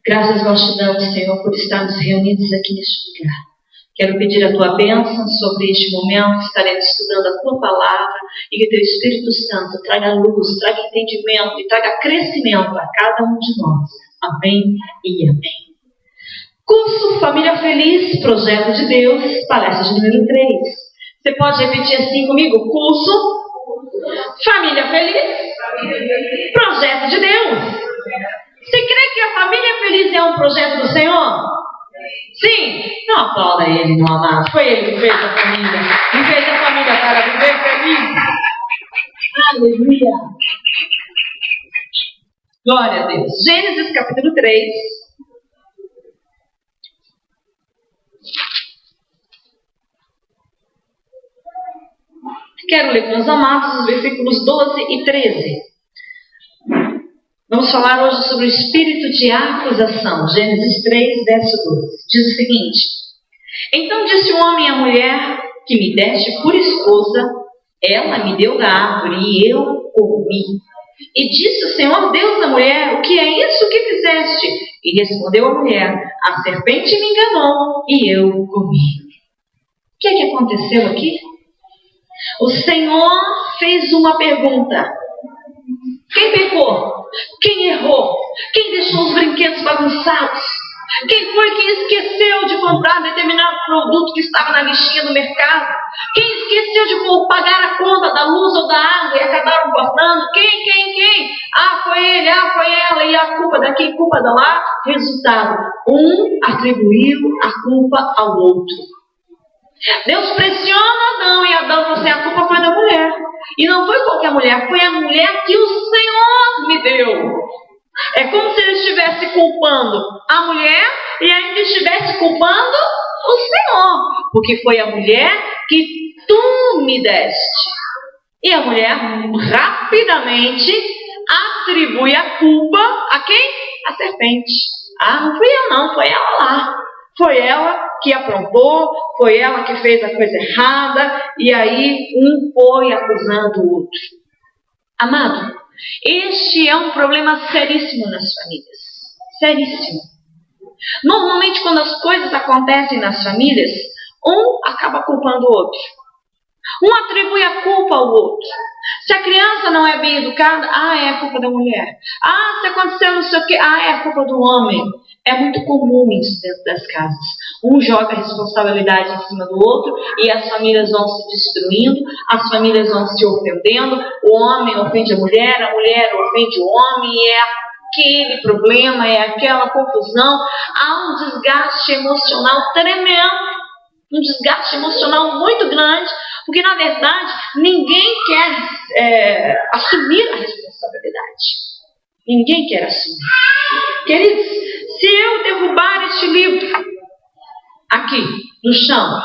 Graças nós te damos, Senhor, por estarmos reunidos aqui neste lugar. Quero pedir a tua bênção sobre este momento que estaremos estudando a tua palavra e que teu Espírito Santo traga luz, traga entendimento e traga crescimento a cada um de nós. Amém e amém. Curso Família Feliz, Projeto de Deus, palestra de número 3. Você pode repetir assim comigo? Curso Família Feliz, Projeto de Deus. Você crê que a família feliz é um projeto do Senhor? Sim? Então aplauda ele, meu amado. Foi ele que fez a família. E fez a família para viver feliz. Aleluia. Glória a Deus. Gênesis capítulo 3. Quero ler com os amados os versículos 12 e 13. Vamos falar hoje sobre o espírito de acusação. Gênesis 3, verso 12. Diz o seguinte: Então disse o homem à mulher que me deste por esposa, ela me deu da árvore e eu comi. E disse o Senhor Deus à mulher: O que é isso que fizeste? E respondeu a mulher: A serpente me enganou e eu comi. O que é que aconteceu aqui? O Senhor fez uma pergunta. Quem pecou? Quem errou? Quem deixou os brinquedos bagunçados? Quem foi que esqueceu de comprar determinado produto que estava na listinha do mercado? Quem esqueceu de pagar a conta da luz ou da água e acabaram cortando? Quem? Ah, foi ele, foi ela, e a culpa daqui, culpa da lá. Resultado, um atribuiu a culpa ao outro. Deus pressiona Adão e Adão falou assim: a culpa foi da mulher. E não foi qualquer mulher, foi a mulher que o Senhor me deu. É como se ele estivesse culpando a mulher e ainda estivesse culpando o Senhor. Porque foi a mulher que tu me deste. E a mulher rapidamente atribui a culpa a quem? A serpente. Ah, não fui eu não, foi ela lá. Foi ela que aprontou, foi ela que fez a coisa errada, e aí um foi acusando o outro. Amado, este é um problema seríssimo nas famílias. Seríssimo. Normalmente, quando as coisas acontecem nas famílias, um acaba culpando o outro. Um atribui a culpa ao outro. Se a criança não é bem educada, é a culpa da mulher. Se aconteceu não sei o que, é a culpa do homem. É muito comum isso dentro das casas. Um joga a responsabilidade em cima do outro e as famílias vão se destruindo, as famílias vão se ofendendo, o homem ofende a mulher ofende o homem, e é aquele problema, é aquela confusão. Há um desgaste emocional tremendo, um desgaste emocional muito grande, porque na verdade ninguém quer assumir a responsabilidade. Ninguém quer assumir. Queridos, se eu derrubar este livro aqui no chão,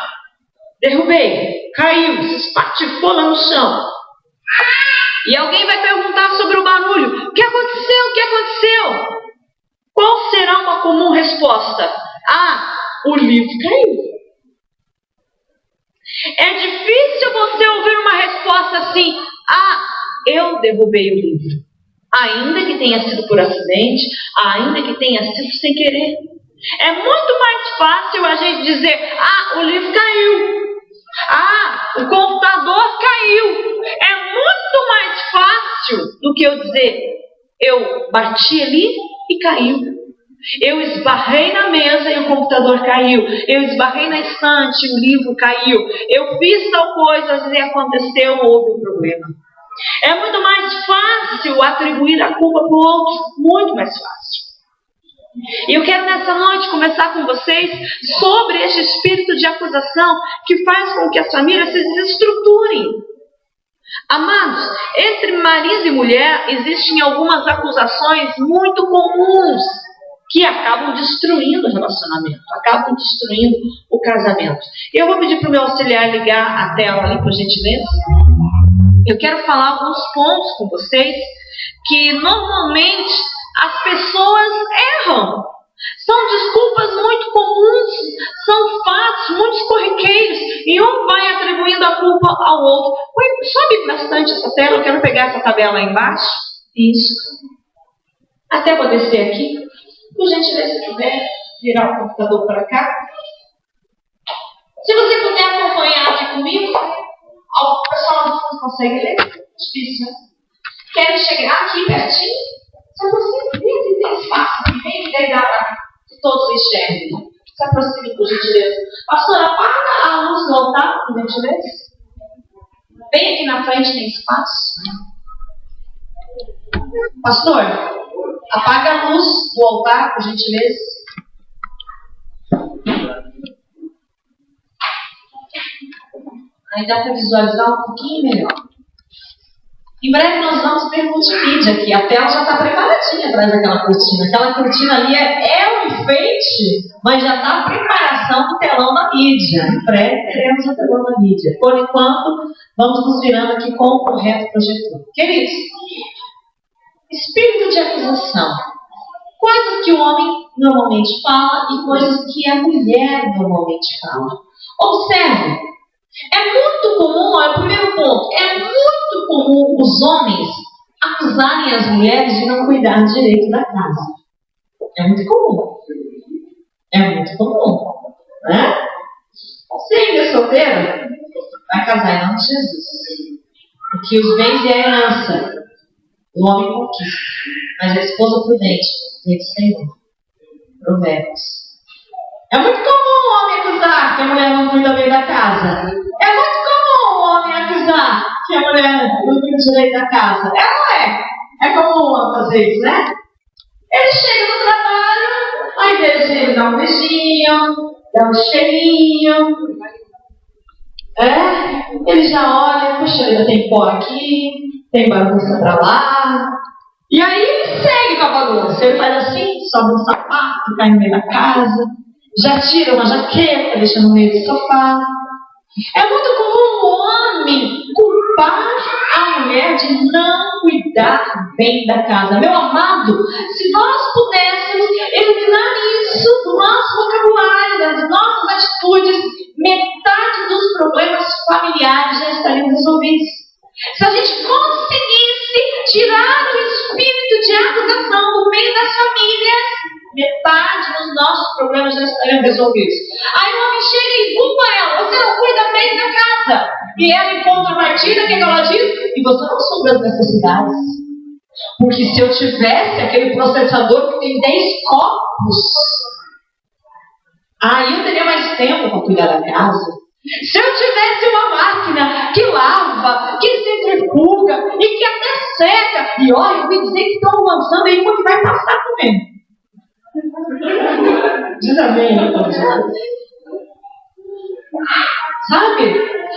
derrubei, caiu, se espatifou lá no chão, e alguém vai perguntar sobre o barulho: o que aconteceu? Qual será uma comum resposta? O livro caiu. É difícil você ouvir uma resposta assim: eu derrubei o livro. Ainda que tenha sido por acidente, ainda que tenha sido sem querer. É muito mais fácil a gente dizer: o livro caiu. O computador caiu. É muito mais fácil do que eu dizer: eu bati ali e caiu. Eu esbarrei na mesa e o computador caiu. Eu esbarrei na estante e o livro caiu. Eu fiz tal coisa e aconteceu, houve um problema. É muito mais fácil atribuir a culpa para o outro. Muito mais fácil. E eu quero nessa noite conversar com vocês sobre este espírito de acusação que faz com que as famílias se desestruturem. Amados, entre marido e mulher existem algumas acusações muito comuns que acabam destruindo o relacionamento, acabam destruindo o casamento. Eu vou pedir para o meu auxiliar ligar a tela ali, por gentileza. Eu quero falar alguns pontos com vocês que normalmente as pessoas erram. São desculpas muito comuns, são fatos muito corriqueiros, e um vai atribuindo a culpa ao outro. Sobe bastante essa tela, eu quero pegar essa tabela aí embaixo. Isso. Até vou descer aqui. Por gentileza, se puder virar o computador para cá. Se você puder acompanhar aqui comigo, o pessoal não consegue ler. Difícil, né? Quero chegar aqui pertinho. Se você vê que tem espaço aqui, bem que dá que todos enxerguem. Se aproxime, por gentileza. Pastor, apaga a luz do altar, por gentileza. Bem aqui na frente tem espaço. Pastor, apaga a luz do altar, por gentileza. Aí dá para visualizar um pouquinho melhor. Em breve nós vamos ter multimídia aqui. A tela já está preparadinha atrás daquela cortina. Aquela cortina ali é um enfeite, mas já está a preparação do telão da mídia. Em breve teremos o telão da mídia. Por enquanto, vamos nos virando aqui com o correto projetor. Queridos, espírito de acusação. Coisas que o homem normalmente fala e coisas que a mulher normalmente fala. Observe. É muito comum, é o primeiro ponto, é muito comum os homens acusarem as mulheres de não cuidar direito da casa. É muito comum. É muito comum. Né? Você ainda é solteiro? Vai casar em nome de Jesus. Porque os bens e a herança o homem conquista, mas a esposa prudente vem do Senhor. Provérbios. É muito comum o homem acusar que a mulher não cuida bem da casa. É muito comum o homem acusar que a mulher não cuida direito da casa. É ou não é? É comum fazer isso, né? Ele chega no trabalho, ao invés de ele dar um beijinho, dar um cheirinho, ele já olha, puxa, ainda tem pó aqui, tem bagunça pra lá. E aí ele segue com a bagunça. Ele faz assim, sobe um sapato, cai no meio da casa, já tira uma jaqueta, deixa no meio do sofá. É muito comum o homem culpar a mulher de não cuidar bem da casa. Meu amado, se nós pudéssemos eliminar isso do nosso vocabulário, das nossas atitudes, metade dos problemas familiares já estariam resolvidos. Se a gente conseguisse tirar o espírito de acusação do meio das famílias, metade dos nossos problemas já estariam resolvidos. Aí o homem chega e culpa ela: você não cuida bem da casa. E ela, em contrapartida, o que ela diz? E você não supre as necessidades. Porque se eu tivesse aquele processador que tem 10 copos, aí eu teria mais tempo para cuidar da casa. Se eu tivesse uma máquina que lava, que centrifuga e que até seca, e olha, eu ouvi dizer que estão lançando aí uma que vai passar também. Diz amém, então. Sabe?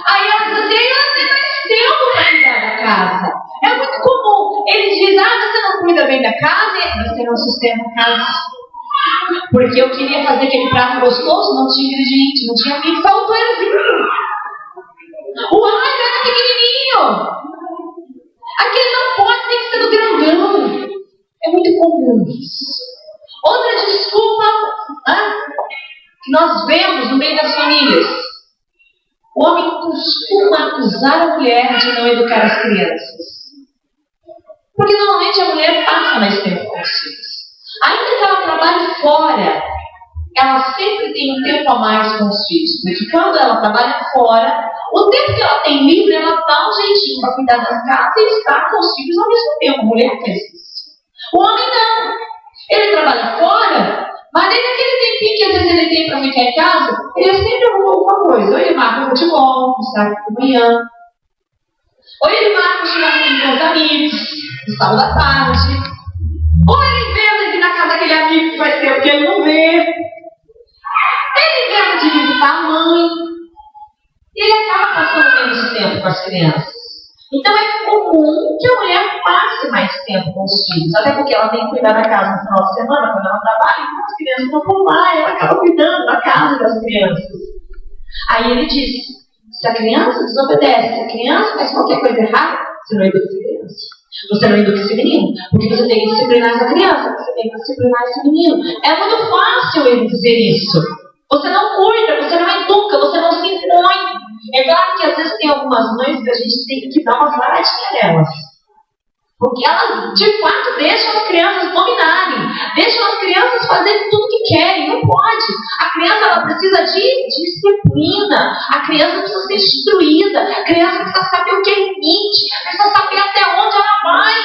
Aí ela diz assim: eu tenho mais tempo para cuidar da casa. É muito comum. Ele diz: você não cuida bem da casa, você não sustenta a casa. Porque eu queria fazer aquele prato gostoso, não tinha ingrediente, não tinha milho, faltou ervilha. O alho era pequenininho. Aquele não pode, tem que ser do grandão. É muito comum isso. Outra desculpa que nós vemos no meio das famílias. O homem costuma acusar a mulher de não educar as crianças. Porque normalmente a mulher passa mais tempo com os filhos. Ainda que ela trabalhe fora, ela sempre tem um tempo a mais com os filhos. Porque quando ela trabalha fora, o tempo que ela tem livre, ela dá um jeitinho para cuidar da casa e estar com os filhos ao mesmo tempo. A mulher faz isso. O homem não. Ele trabalha fora, mas aí naquele tempinho que às vezes ele tem para ficar em casa, ele sempre arruma alguma coisa. Ou ele marca o futebol, no sábado de manhã. Ou ele marca o churrasco com os amigos, no sábado à tarde. Ou ele inventa de ir na casa daquele amigo que faz tempo que ele não vê. Ele inventa de visitar a mãe. E ele acaba passando menos tempo com as crianças. Então é comum que a mulher passe mais tempo com os filhos. Até porque ela tem que cuidar da casa no final de semana, quando ela trabalha, então as crianças não vão lá, ela acaba cuidando da casa das crianças. Aí ele diz: se a criança desobedece, se a criança faz qualquer coisa errada, você não educa essa criança. Você não educa esse menino, porque você tem que disciplinar essa criança, você tem que disciplinar esse menino. É muito fácil ele dizer isso. Você não cuida, você não educa, você não se impõe. É claro que às vezes tem algumas mães que a gente tem que dar umas varadinhas nelas. Porque elas, de fato, deixam as crianças dominarem. Deixam as crianças fazerem tudo o que querem. Não pode. A criança, ela precisa de disciplina. A criança precisa ser instruída. A criança precisa saber o que é limite. Precisa saber até onde ela vai.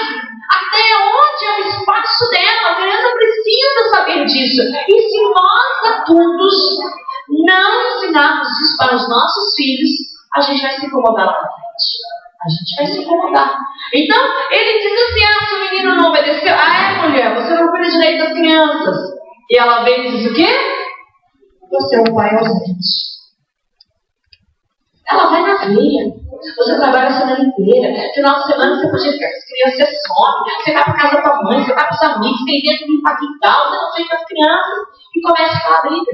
Até onde é o espaço dela. A criança precisa saber disso. E se nós, adultos, não ensinarmos isso para os nossos filhos, a gente vai se incomodar lá na frente. A gente vai se incomodar. Então, ele diz assim, se o menino não obedeceu, mulher, você não cuida direito das crianças. E ela vem e diz o quê? Você é um pai ausente. Ela vai na veia. Você trabalha a semana inteira. Final de semana você podia ficar com as crianças, você some. Você vai para casa da tua mãe, você vai para os amigos, tem dentro de um quintal, você não fica com as crianças. E começa aquela briga.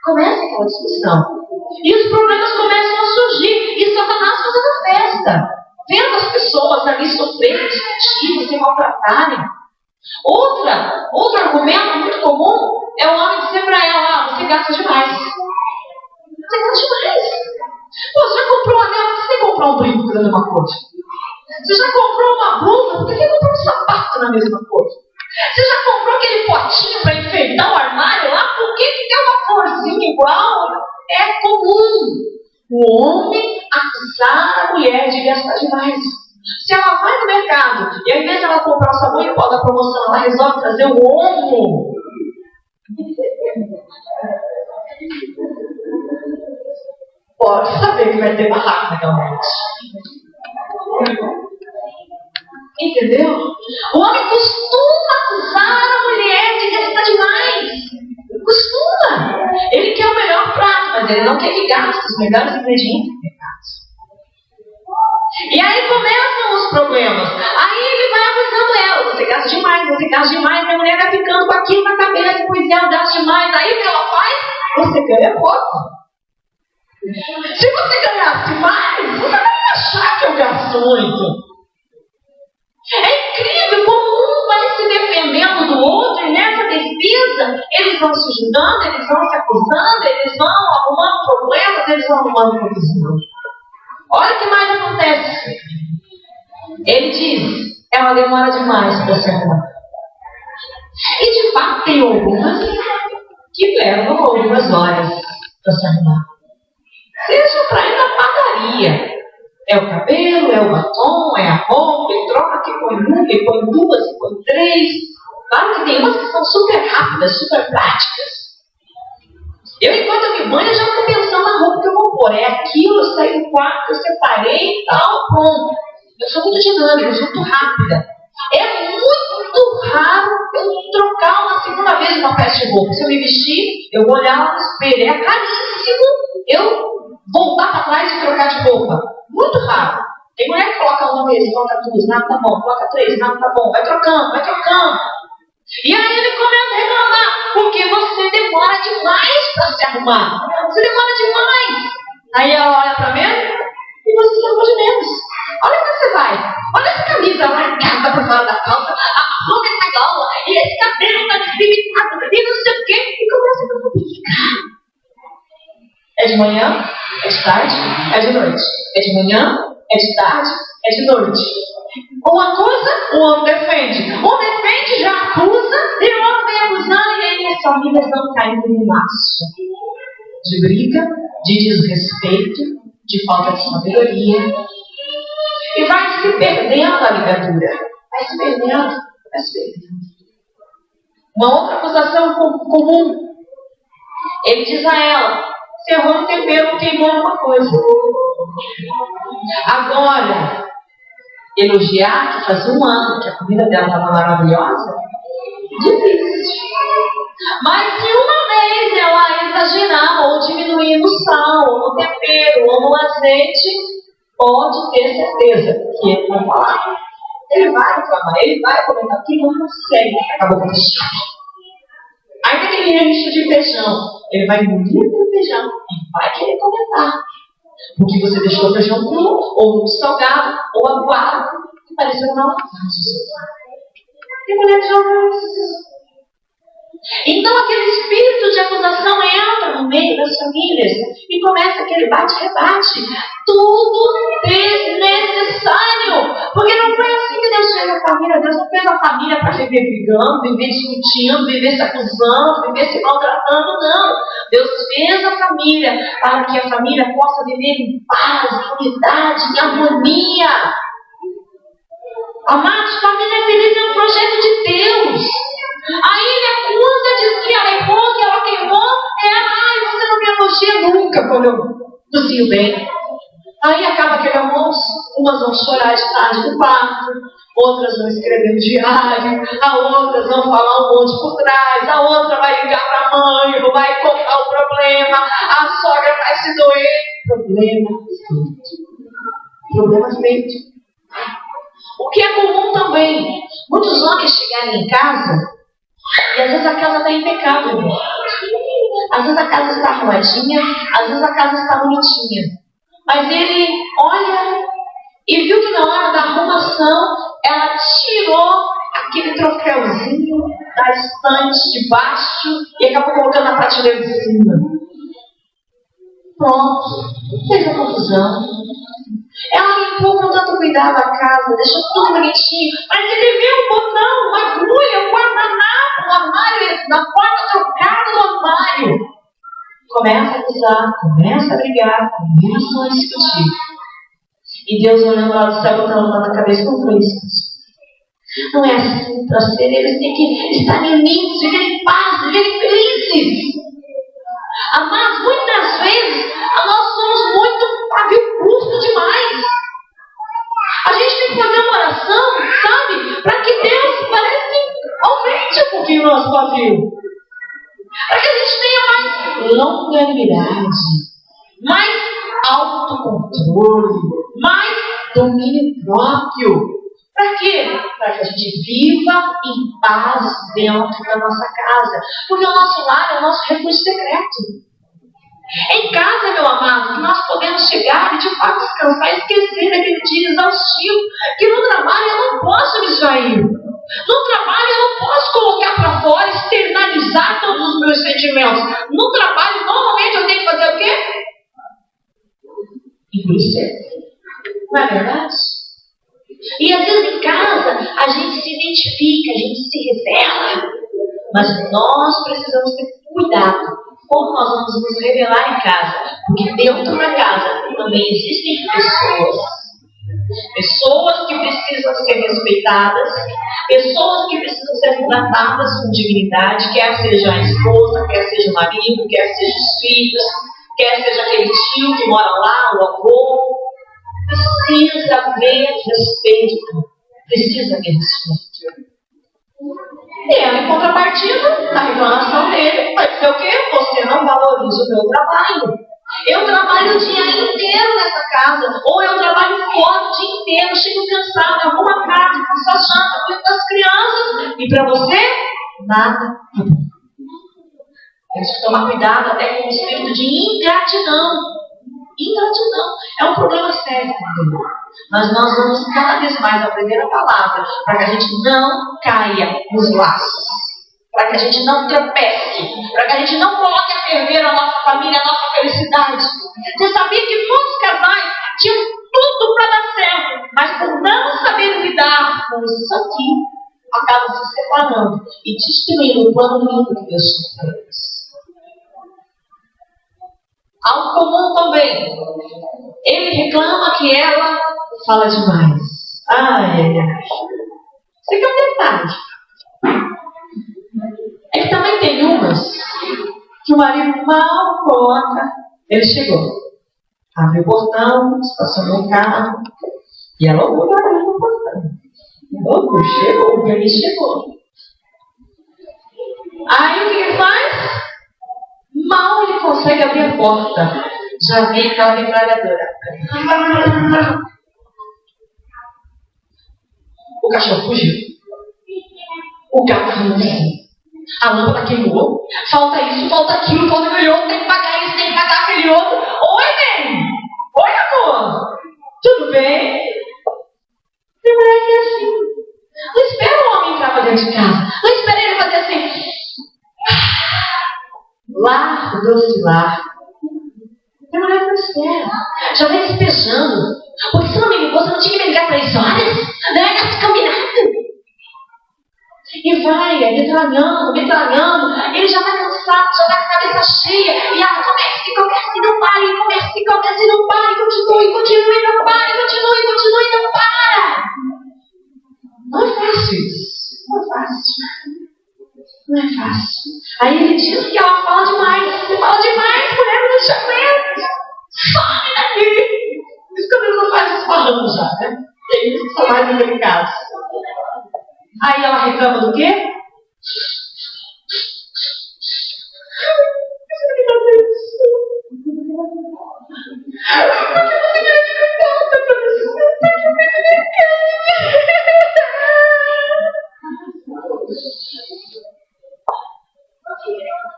Começa aquela discussão. E os problemas começam a surgir. E Satanás fazendo festa. Vendo as pessoas ali sofrendo, discutindo, se maltratarem. Outro argumento muito comum é o homem dizer para ela, você gasta demais. Você gasta demais. Pô, você já comprou um anel, por que você comprou um brinco da mesma cor? Você já comprou uma blusa, por que você comprou um sapato na mesma cor? Você já comprou aquele potinho para enfeitar o armário lá? Por que tem uma corzinha igual? É comum o homem acusar a mulher de gastar demais. Se ela vai no mercado e ao invés de ela comprar o sabão em pó da promoção, ela resolve trazer o ovo. Pode saber que vai ter barraco naquela noite. Entendeu? O homem costuma acusar a mulher de gastar demais. Costuma. Ele quer o melhor prato, mas ele não quer que gaste os melhores ingredientes do mercado. E aí começam os problemas. Aí ele vai acusando ela. Você gasta demais, você gasta demais. E a mulher vai ficando com aquilo na cabeça. Pois ela gasta demais. Aí o que ela faz? Você ganha pouco. Se você ganhasse mais, você vai achar que eu gasto muito. É incrível como um vai se defendendo do outro, e nessa defesa eles vão se ajudando, eles vão se acusando, eles vão arrumando problemas, eles vão arrumando confusão. Olha o que mais acontece. Ele diz, ela demora demais para se arrumar. E de fato tem algumas que levam algumas horas para se arrumar. Seja para ir na padaria. É o cabelo, é o batom, é a roupa, ele troca aqui, põe uma, ele põe duas, põe três. Claro que tem umas que são super rápidas, super práticas. Eu, enquanto eu me banho, já estou pensando na roupa que eu vou pôr. É aquilo, eu saí do quarto, eu separei e tal, pronto. Eu sou muito dinâmica, eu sou muito rápida. É muito raro eu trocar uma segunda vez uma peça de roupa. Se eu me vestir, eu vou olhar no espelho. É raríssimo eu voltar para trás e trocar de roupa. Muito raro. Tem mulher que coloca uma vez, coloca duas, não, tá bom, coloca três, não, tá bom, vai trocando, vai trocando. E aí ele começa a reclamar, porque você demora demais para se arrumar. Você demora demais. Aí ela olha para mim e você se arruma de menos. Olha onde você vai. Olha essa camisa largada para fora da calça, arruma essa gola, e esse cabelo tá deslimitado, e não sei o quê, e começa a complicar. É de manhã, é de tarde, é de noite. É de manhã, é de tarde, é de noite. Um acusa, o outro defende. Um defende, já acusa, e o outro vem acusando, e aí as famílias vão caindo no laço de briga, de desrespeito, de falta de sabedoria. E vai se perdendo a ligadura. Vai se perdendo, vai se perdendo. Uma outra acusação comum. Ele diz a ela, você errou no tempero, queimou uma coisa. Agora, elogiar que faz um ano que a comida dela estava maravilhosa, difícil. Mas se uma vez ela exagerar ou diminuir no sal, ou no tempero, ou no azeite, pode ter certeza que ele vai falar. Ele vai reclamar, ele vai comentar, porque não consegue, acabou com isso. Ainda que ele enche de feijão, ele vai engolir aquele feijão e vai querer comentar. Porque você deixou o feijão cru, ou muito salgado, ou aguado, que pareceu uma lavagem. Tem mulher que já ouviu isso. Então aquele espírito de acusação entra no meio das famílias e começa aquele bate-rebate. Tudo desnecessário. Porque não foi assim que Deus fez a família. Deus não fez a família para viver brigando, viver discutindo, viver se acusando, viver se maltratando, não. Deus fez a família para que a família possa viver em paz, em unidade, em harmonia. Amados, família feliz é um projeto de Deus. Aí ele acusa, diz que ela errou, que ela queimou. Você não me elogia nunca quando eu cozinho bem. Aí acaba aquele almoço, umas vão chorar de tarde no quarto, outras vão escrever no diário, a outras vão falar um monte por trás, a outra vai ligar para a mãe, vai contar o problema, a sogra vai se doer. Problema feito. O que é comum também, muitos homens chegarem em casa, e às vezes a casa está impecável. Às vezes a casa está arrumadinha, às vezes a casa está bonitinha. Mas ele olha e viu que na hora da arrumação, ela tirou aquele troféuzinho da estante de baixo e acabou colocando na prateleira de cima. Pronto, fez a confusão. Ela limpou com tanto cuidado a casa, deixou tudo bonitinho, mas ele viu um botão, uma agulha, um guardanapo no armário, na porta trocada do armário. Começa a acusar, começa a brigar, começam a discutir. E Deus olhando lá do céu, botando a cabeça com frescos. Não é assim para ser, eles têm que estar unidos, viver em paz, viver felizes. Amados, muitas vezes nós somos muito pavio curto demais. A gente tem que fazer uma oração, sabe? Para que Deus parece que aumente um pouquinho o nosso pavio. Para que a gente tenha mais longanimidade, mais autocontrole, mais domínio próprio. Para quê? Para que a gente viva em paz dentro da nossa casa. Porque o nosso lar é o nosso refúgio secreto. Em casa, meu amado, que nós podemos chegar e de fato descansar e esquecer daquele dia exaustivo. Que no trabalho eu não posso me distrair. No trabalho eu não posso colocar para fora, externalizar todos os meus sentimentos. No trabalho, normalmente eu tenho que fazer o quê? Endurecer. Não é verdade? E às vezes em casa a gente se identifica, a gente se revela. Mas nós precisamos ter cuidado como nós vamos nos revelar em casa. Porque dentro da casa também existem pessoas. Pessoas que precisam ser respeitadas, pessoas que precisam ser tratadas com dignidade, quer seja a esposa, quer seja o marido, quer seja os filhos, quer seja aquele tio que mora lá, o avô. Precisa haver respeito. Precisa haver respeito. E ela, em contrapartida, na reclamação dele, vai dizer o quê? Você não valoriza o meu trabalho. Eu trabalho o dia inteiro nessa casa, ou eu trabalho fora o dia inteiro, chego cansado, arrumo a casa, faço a janta, cuido das crianças, e para você, nada. Temos que tomar cuidado até com o espírito de ingratidão. Ingratidão é um problema sério. Mas nós vamos cada vez mais aprender a palavra para que a gente não caia nos laços, para que a gente não tropece, para que a gente não coloque a ferver a nossa família, a nossa felicidade. Você sabia que muitos casais tinham tudo para dar certo, mas por não saber lidar com isso aqui, acabam se separando e destruindo o plano lindo que Deus tinha para eles. Algo comum também. Ele reclama que ela fala demais. Isso aqui é um detalhe. É que também tem umas que o marido mal coloca. Ele chegou, abriu o portão, estacionou o carro e ela olhou no portão. Chegou, o permisso chegou. Aí o que ele faz? Mal ele consegue abrir a porta, já vem aquela metralhadora. O cachorro fugiu. O gato fugiu. A lâmpada queimou. Falta isso, falta aquilo, falta aquele outro, tem que pagar isso, tem que pagar aquele outro. Oi, bem. Oi, amor. Tudo bem? Tem mulher que é assim. Não espera o homem entrar pra dentro de casa. Não espera ele fazer assim. Lar, doce lar. Tem mulher que espera. Já vai despejando. Porque se não me ligou, você não tinha que me ligar 3 horas? Não era assim combinado. E vai, metralhando. Ele já está cansado, já está com a cabeça cheia. E ela começa e não para, e começa e não para, e continue, não para, continue, não para. Não é fácil isso. Não é fácil. Aí ele diz que ela fala demais. Você fala demais, mulher, não deixa aguenta. Some daqui. Isso quando ele não faz esparramo já, né? Tem isso que são mais delicados. Aí ela reclama do quê?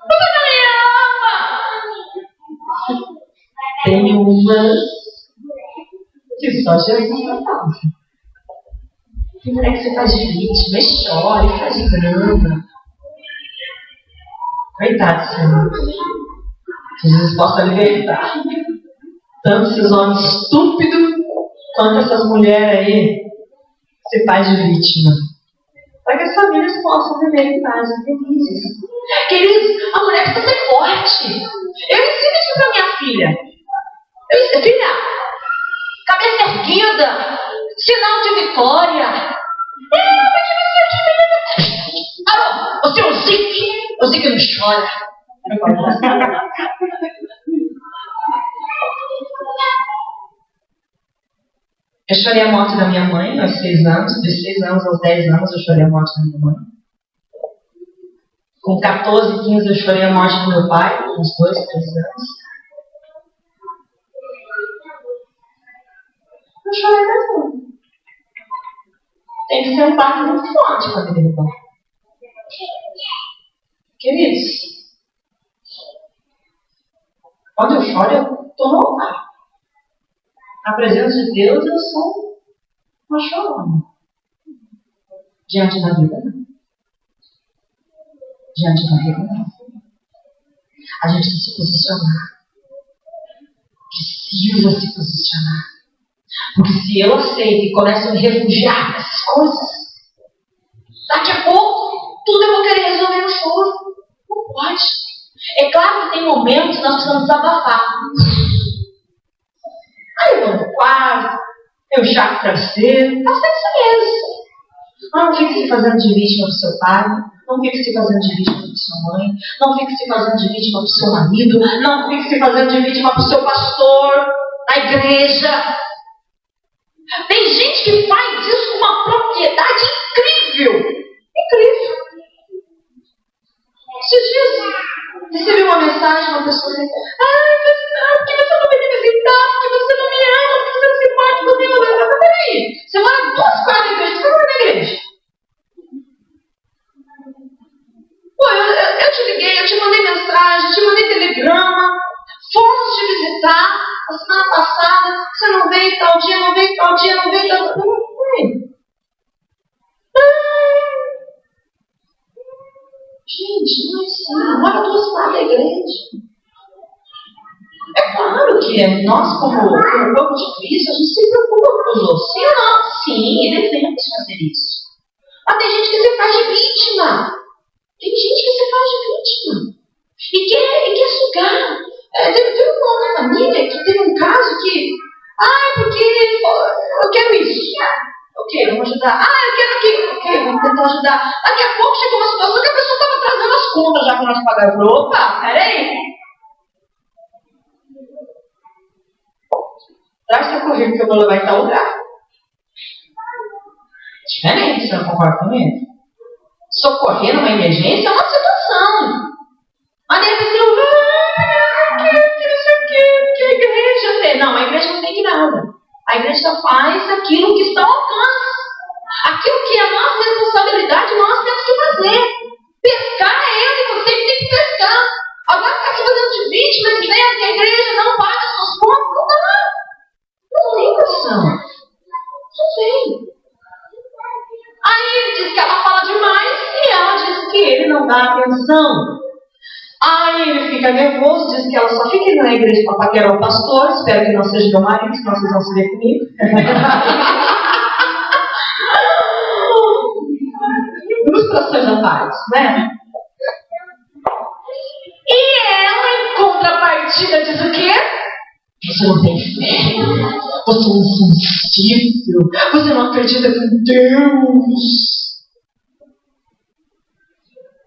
Você não me ama! Tem umas que só Jesus não fala. Tem mulher que você faz de vítima, e chora, e faz de drama. Coitado, Senhor. Que Jesus possa libertar tanto esses homens estúpidos quanto essas mulheres aí que se faz de vítima. Para que as famílias possam viver em paz e felizes. Queridos, a mulher precisa ser forte. Eu ensino isso para minha filha. Filha, cabeça erguida, sinal de vitória. Alô, você é o Zique não chora. Eu chorei a morte da minha mãe aos 6 anos, de 6 anos aos 10 anos eu chorei a morte da minha mãe. Com 14, 15 eu chorei a morte do meu pai, uns 2, 3 anos. Eu chorei mesmo. Tem que ser um parto muito forte para me derrubar. Queridos, quando eu choro, eu estou no altar. Na presença de Deus, eu sou uma chorona. Diante da vida, não. Diante da vida, não. A gente precisa se posicionar. Precisa se posicionar. Porque se eu aceito e começo a me refugiar nessas coisas, daqui a pouco, tudo eu vou querer resolver no choro. Não pode. É claro que tem momentos que nós precisamos desabafar. Aí eu vou no quarto, eu chaco o travesseiro, tá certo isso mesmo. Não fique se fazendo de vítima pro seu pai, não fique se fazendo de vítima pro sua mãe, não fique se fazendo de vítima pro seu marido, não fique se fazendo de vítima pro seu pastor, na igreja. Tem gente que faz isso com uma propriedade incrível. Incrível. Esses dias, recebi uma mensagem de uma pessoa que disse: porque você não vem me visitar, porque você não me ama, porque você não se importa comigo. Mas peraí, você mora 2 quadras da igreja, você mora na igreja. Pô, eu te liguei, eu te mandei mensagem, eu te mandei telegrama, fomos te visitar a semana passada, você não veio tal dia, não veio tal dia, não veio tal dia. Não veio. Gente, não é assim. Mora 2 quadras da igreja. É claro que nós, como corpo de Cristo, a gente se preocupa com os outros. Sim, não, sim, devemos fazer isso. Mas tem gente que se faz de vítima. Tem gente que se faz de vítima. E quer sugar. Teve um irmão na família que teve um caso que, porque eu quero isso. Ok, vamos ajudar. Eu quero aquilo. Ok, vamos tentar ajudar. Daqui a pouco chegou uma situação que a pessoa estava trazendo as contas já para nós pagar. Eu falei: opa, peraí. Traz seu currículo que eu vou levar em tal lugar. Diferente, você não concorda comigo? Socorrer numa emergência é uma situação. Mas de repente que não sei o que a igreja tem. Não, a igreja não tem que nada. A igreja só faz aquilo que está ao alcance. Aquilo que é a nossa responsabilidade, nós temos que fazer. Pescar é eu e você que tem que pescar. Agora ficar se fazendo de vítima, dizendo que a igreja não paga as suas contas, não dá. Não tem condição. Não tem. Aí ele diz que ela fala demais e ela diz que ele não dá atenção. Aí ele fica nervoso, diz que ela só fica indo na igreja para paquerar o pastor. Espero que não seja meu marido, senão vocês vão se ver comigo. Frustrações à parte, né? E ela, em contrapartida, diz o quê? Você não tem fé, você é insensível, você não acredita em Deus.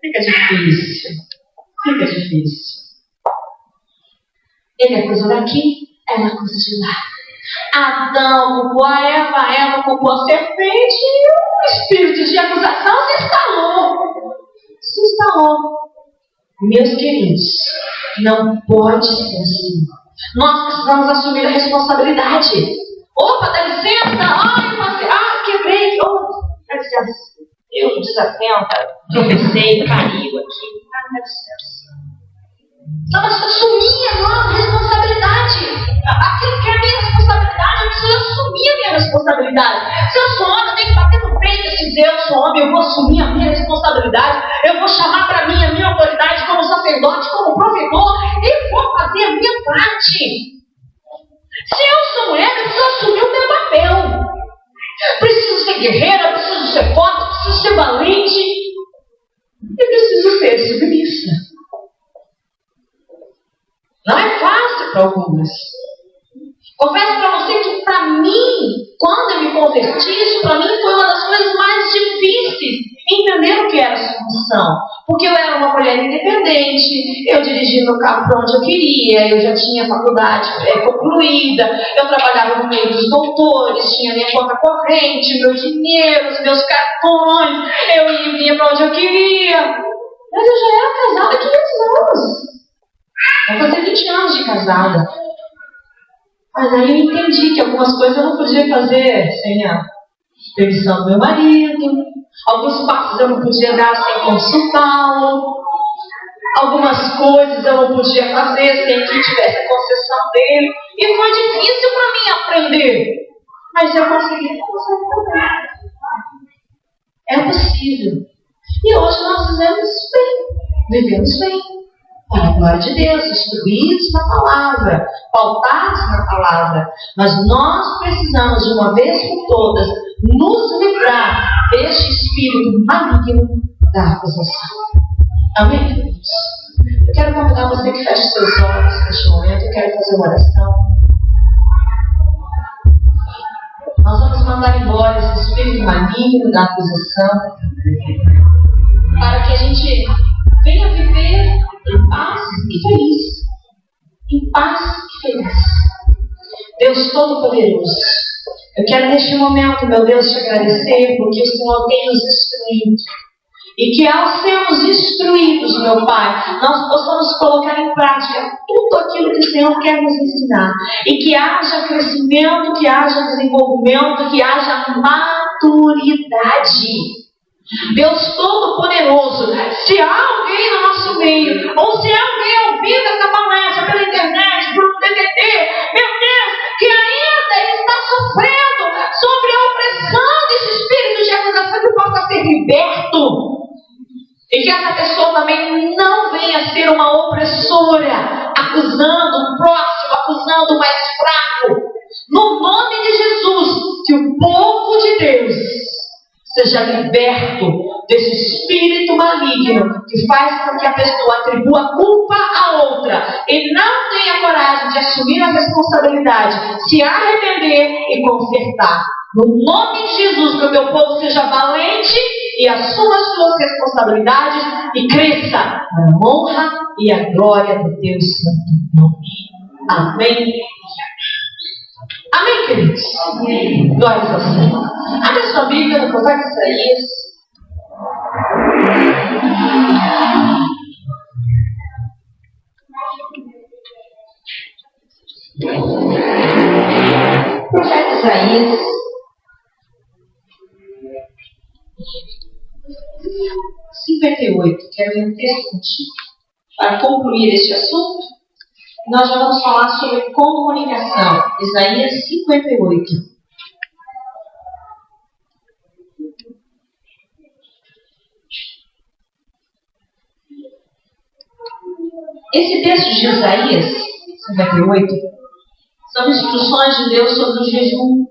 Fica difícil. Fica difícil. Ele acusou daqui, ela acusa de lá. Adão culpou a Eva culpou a serpente e o espírito de acusação se instalou. Se instalou. Meus queridos, não pode ser assim. Nós precisamos assumir a responsabilidade. Opa, dá licença. Ai, passei. Quebrei. Dá licença. Eu, desatenta, tropecei, caiu aqui. Dá licença. Precisamos assumir a nossa responsabilidade. Aquilo que é a minha responsabilidade, eu preciso assumir a minha responsabilidade. Se eu sou homem, eu tenho que bater no peito e dizer: eu sou homem, eu vou assumir a minha responsabilidade. Eu vou chamar para mim a minha autoridade como sacerdote, como provedor, e vou fazer a minha parte. Se eu sou mulher, eu preciso assumir o meu papel. Preciso ser guerreira, preciso ser forte, preciso ser valente. E preciso ser submissa. Não é fácil para algumas. Confesso para você que para mim, quando eu me converti, isso para mim foi uma das coisas mais difíceis. Entender o que era submissão. Porque eu era uma mulher independente, eu dirigia meu carro para onde eu queria, eu já tinha faculdade concluída, eu trabalhava no meio dos doutores, tinha minha conta corrente, meu dinheiro, os meus cartões, eu ia e vinha para onde eu queria. Mas eu já era casada há 500 anos. Vai fazer 20 anos de casada. Mas aí eu entendi que algumas coisas eu não podia fazer sem a permissão do meu marido. Alguns passos eu não podia dar sem consultá-lo. Algumas coisas eu não podia fazer sem que tivesse a concessão dele. E foi difícil para mim aprender. Mas eu consegui também. É possível. E hoje nós vivemos bem. Vivemos bem. Para a glória de Deus, instruídos na palavra, pautados na palavra. Mas nós precisamos, de uma vez por todas, nos livrar deste espírito maligno da acusação. Amém, queridos? Eu quero convidar você que feche seus olhos neste momento. Eu quero fazer uma oração. Nós vamos mandar embora esse espírito maligno da acusação, para que a gente venha viver em paz e feliz. Em paz e feliz. Deus Todo-Poderoso, eu quero neste momento, meu Deus, te agradecer porque o Senhor tem nos instruído. E que ao sermos instruídos, meu Pai, nós possamos colocar em prática tudo aquilo que o Senhor quer nos ensinar. E que haja crescimento, que haja desenvolvimento, que haja maturidade. Deus Todo-Poderoso, se há alguém no nosso meio, ou se há alguém ouvindo essa palestra pela internet, por um DVD, meu Deus, que ainda está sofrendo sobre a opressão desse espírito de acusação, que possa ser liberto. E que essa pessoa também não venha ser uma opressora, acusando o próximo, acusando o mais fraco. No nome de Jesus, que o povo de Deus seja liberto desse espírito maligno que faz com que a pessoa atribua culpa a outra e não tenha coragem de assumir a responsabilidade, se arrepender e consertar. No nome de Jesus, que o teu povo seja valente e assuma as suas responsabilidades e cresça na honra e a glória do teu santo nome. Amém. Amém, queridos? Amém. Glórias ao Senhor. Abra sua Bíblia no profeta Isaías. Profeta Isaías. 58. Quero ler um texto contigo. Para concluir este assunto, nós já vamos falar sobre comunicação. Isaías 58. Esse texto de Isaías 58 são instruções de Deus sobre o jejum.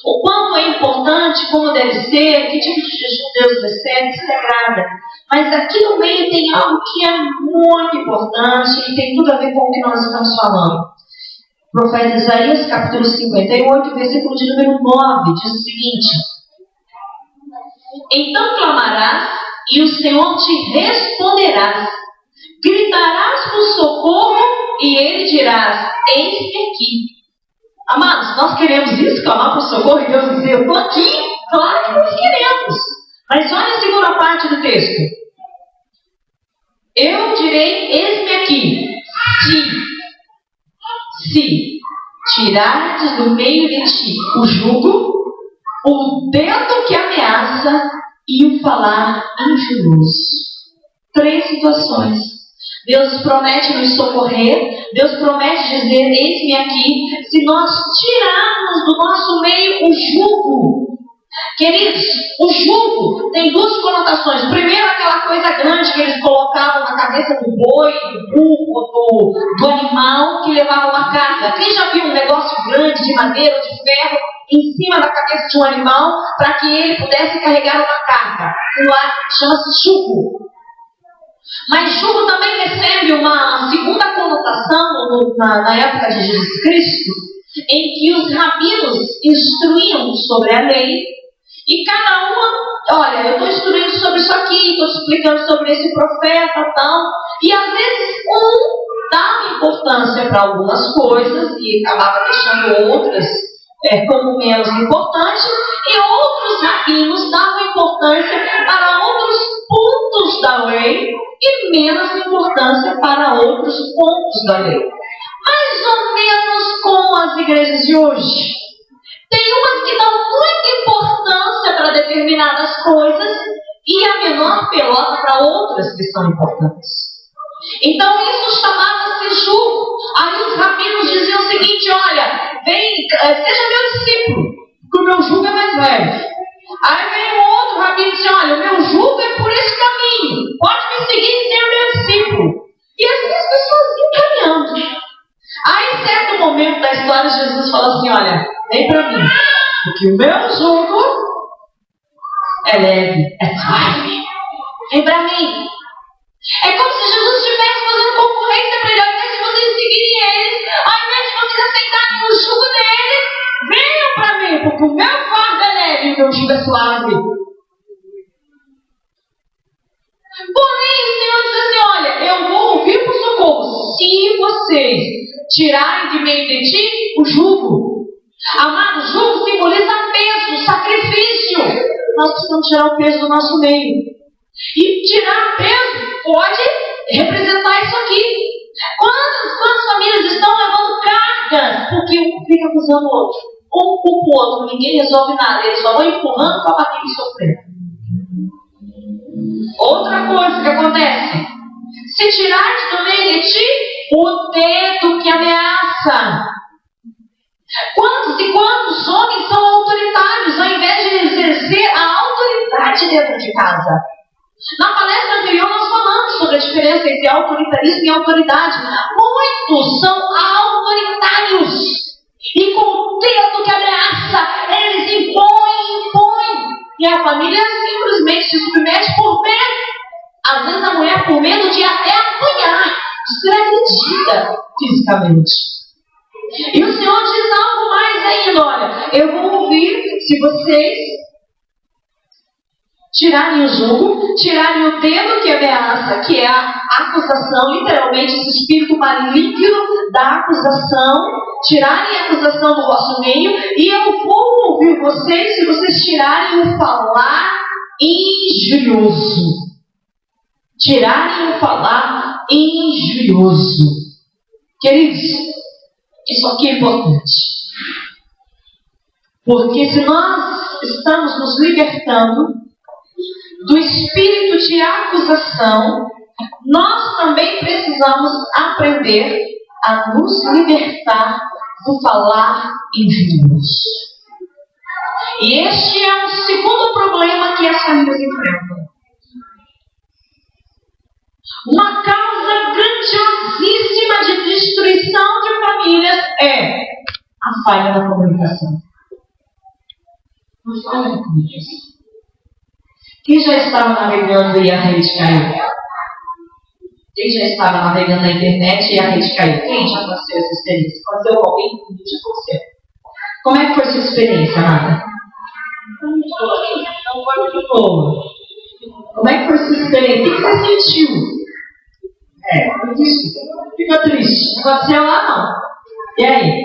O quanto é importante, como deve ser, que tipo de jejum Deus recebe, isso é agrada. Mas aqui no meio tem algo que é muito importante e tem tudo a ver com o que nós estamos falando. O profeta Isaías, capítulo 58, versículo de número 9, diz o seguinte: então clamarás e o Senhor te responderás. Gritarás por socorro e ele dirás: eis-me aqui. Amados, nós queremos isso, clamar por socorro e Deus dizer: eu estou aqui. Claro que nós queremos. Mas olha a segunda parte do texto. Eu direi: eis-me aqui. Se tirares do meio de ti o jugo, o dedo que ameaça e o falar injurioso. 3 situações. Deus promete nos socorrer. Deus promete dizer: eis-me aqui. Se nós tirarmos do nosso meio o jugo. Queridos, o jugo tem 2 conotações. Primeiro, aquela coisa grande que eles colocavam na cabeça do boi, do burro, do animal que levava uma carga. Quem já viu um negócio grande de madeira ou de ferro em cima da cabeça de um animal para que ele pudesse carregar uma carga? Lá chama-se jugo. Mas jugo também recebe uma segunda conotação na época de Jesus Cristo, em que os rabinos instruíam sobre a lei. E cada uma, olha, eu estou instruindo sobre isso aqui, estou explicando sobre esse profeta e tal. E às vezes dava importância para algumas coisas e acabava deixando outras como menos importantes. E outros rabinos davam importância para outros pontos da lei e menos importância para outros pontos da lei. Mais ou menos como as igrejas de hoje. Tem umas que dão muita importância para determinadas coisas e a menor pelota para outras que são importantes. Então isso chamava-se jugo. Aí os rabinos diziam o seguinte: olha, seja meu discípulo, porque o meu jugo é mais leve. Aí vem um outro rabino e diz: olha, o meu jugo é por esse caminho, pode me seguir e ser meu discípulo. E assim as pessoas iam caminhando. Aí em certo momento da história Jesus falou assim: olha, vem para mim, porque o meu jugo é leve, é suave. Vem para mim. É como se Jesus estivesse fazendo concorrência para ele. Ao invés de vocês seguirem eles, ao invés de vocês aceitarem o jugo deles, venham para mim, porque o meu fardo é leve e o meu jugo é suave. Porém, o Senhor diz assim: olha, eu vou ouvir por socorro se vocês tirarem de meio de ti o jugo. Amado, o jugo simboliza peso, sacrifício. Nós precisamos tirar o peso do nosso meio. E tirar peso pode representar isso aqui. Quantas famílias estão levando cargas porque um fica acusando o outro? Um culpa o outro, ninguém resolve nada. Eles só vão empurrando para bater e sofrer. Outra coisa que acontece: se tirares do meio de ti o dedo que ameaça. Quantos e quantos homens são autoritários ao invés de exercer a autoridade dentro de casa? Na palestra anterior nós falamos sobre a diferença entre autoritarismo e autoridade. Muitos são autoritários e com o dedo que ameaça eles impõem. E a família simplesmente se submete por medo. Às vezes a mulher por medo de até apanhar, de ser agredida fisicamente. E o Senhor diz algo mais ainda: olha, eu vou ouvir se vocês tirarem o jugo, tirarem o dedo que ameaça, que é a acusação, literalmente esse espírito maligno da acusação, tirarem a acusação do vosso meio, e eu vou ouvir vocês se vocês tirarem o falar injurioso. Tirarem o falar injurioso. Queridos, isso aqui é importante. Porque se nós estamos nos libertando do espírito de acusação, nós também precisamos aprender a nos libertar do falar injurioso. E este é o segundo problema que as famílias enfrentam. Uma causa grandiosa falha na comunicação. Uma falha na comunicação. Quem já estava navegando e a rede caiu? Quem já estava navegando na internet e a rede caiu? Quem já passou essa experiência? Aconteceu com alguém? Não já aconteceu. Como é que foi essa experiência, Nada? Não foi muito boa. Como é que foi essa experiência? O que você sentiu? Foi triste. Ficou triste. Aconteceu lá, não. E aí?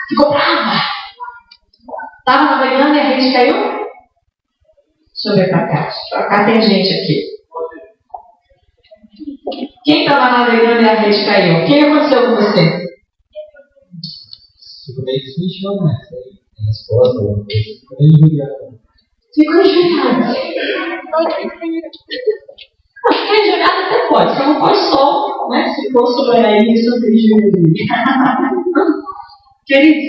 Ficou brava? Estava navegando e a rede caiu? Deixa eu ver pra cá. Pra cá tem gente aqui. Quem estava navegando e a rede caiu? O que aconteceu com você? Ficou meio desfechado, né? Tem resposta, alguma coisa. Ficou meio injuriado. Ficou injuriado. Ficar injuriado até pode, só não pode só, né? Se for sobre aí, sobre injúria. Queridos,